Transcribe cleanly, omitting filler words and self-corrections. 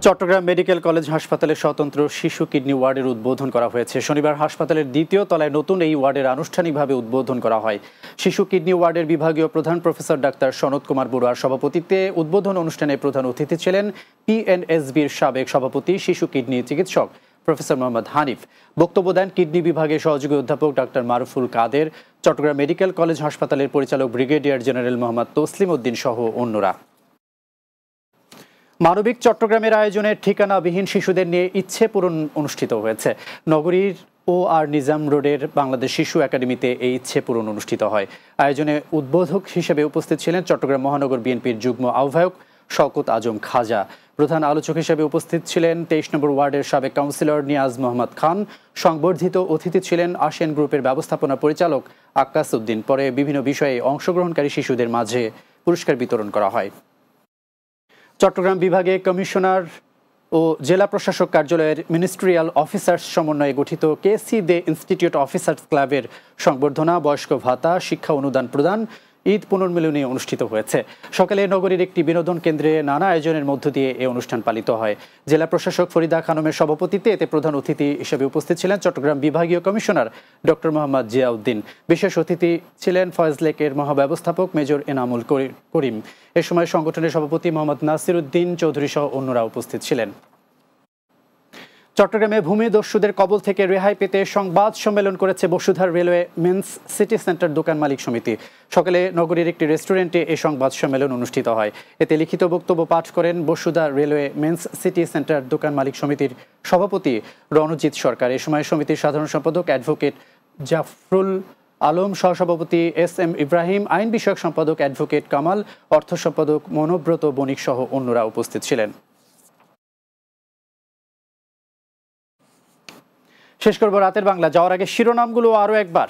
Chittagong medical college হাসপাতালে স্বতন্ত্র শিশু কিডনি ওয়ার্ডের উদ্বোধন করা হয়েছে। শনিবার হাসপাতালের দ্বিতীয় তলায় নতুন এই ওয়ার্ডের আনুষ্ঠানিকভাবে উদ্বোধন করা হয়। শিশু কিডনি ওয়ার্ডের বিভাগীয় প্রধান প্রফেসর ডাক্তার সনৎ কুমার বড়ুয়ার সভাপতিত্বে উদ্বোধন অনুষ্ঠানে প্রধান অতিথি ছিলেন পিএনএসবির সাবেক সভাপতি শিশু কিডনি চিকিৎসক প্রফেসর মোহাম্মদ হানিফ। বক্তব্য দেন কিডনি বিভাগের সহযোগী অধ্যাপক ডাক্তার মারুফুল কাদের, চট্টগ্রাম মেডিকেল কলেজ হাসপাতালের পরিচালক ব্রিগেডিয়ার জেনারেল মোহাম্মদ তসলিম উদ্দিন সহ অন্যরা। মানবিক চট্টগ্রামের আয়োজনে ঠিকানাবিহীন শিশুদের নিয়ে ইচ্ছে পূরণ অনুষ্ঠিত হয়েছে। নগরীর OR নিজাম রোডের বাংলাদেশ শিশু একাডেমিতে এই ইচ্ছে পূরণ অনুষ্ঠিত হয়। আয়োজনে উদ্বোধক হিসেবে উপস্থিত ছিলেন চট্টগ্রাম মহানগর বিএনপির যুগ্ম আহ্বায়ক শওকত আজম খাজা। প্রধান আলোচক হিসেবে উপস্থিত ছিলেন 23 নম্বর ওয়ার্ডের সাবেক কাউন্সিলর নিয়াজ মোহাম্মদ খান। সংবর্ধিত অতিথি ছিলেন আসেন গ্রুপের ব্যবস্থাপনা পরিচালক আক্কাস উদ্দিন। পরে বিভিন্ন বিষয়ে অংশগ্রহণকারী শিশুদের মাঝে পুরস্কার বিতরণ করা হয়। চট্টগ্রাম বিভাগে কমিশনার ও জেলা প্রশাসক কার্যালয়ের মিনিস্ট্রিয়াল অফিসার্স সমন্বয়ে গঠিত কেসি দে ইনস্টিটিউট অফিসার্স ক্লাবের সংবর্ধনা, বয়স্ক ভাতা, শিক্ষা অনুদান প্রদান, ঈদ পুনর্মিলনী অনুষ্ঠিত হয়েছে। সকালে নগরীর একটি বিনোদন কেন্দ্রে নানা আয়োজনের মধ্য দিয়ে এই অনুষ্ঠান পালিত হয়। জেলা প্রশাসক ফরিদা খানমের সভাপতিত্বে এতে প্রধান অতিথি হিসেবে উপস্থিত ছিলেন চট্টগ্রাম বিভাগীয় কমিশনার ডক্টর মোহাম্মদ জিয়াউদ্দিন। বিশেষ অতিথি ছিলেন ফয়েজলেকের মহাব্যবস্থাপক মেজর এনামুল করিম। এ সময় সংগঠনের সভাপতি মোহাম্মদ নাসির উদ্দিন চৌধুরী সহ অন্যরা উপস্থিত ছিলেন। চট্টগ্রামে ভূমিদস্যুদের কবল থেকে রেহাই পেতে সংবাদ সম্মেলন করেছে বসুধার রেলওয়ে মেন্স সিটি সেন্টার দোকান মালিক সমিতি। সকালে নগরীর একটি রেস্টুরেন্টে এই সংবাদ সম্মেলন অনুষ্ঠিত হয়। এতে লিখিত বক্তব্য পাঠ করেন Basudha railway men's city centre দোকান মালিক সমিতির সভাপতি রণজিৎ সরকার। এ সময় সমিতির সাধারণ সম্পাদক অ্যাডভোকেট জাফরুল আলম, সহসভাপতি SM ইব্রাহিম, আইন বিষয়ক সম্পাদক অ্যাডভোকেট কামাল, অর্থ সম্পাদক মনোব্রত বণিক সহ অন্যরা উপস্থিত ছিলেন। শেষ করব রাতের বাংলা। যাওয়ার আগে শিরোনামগুলো আরও একবার।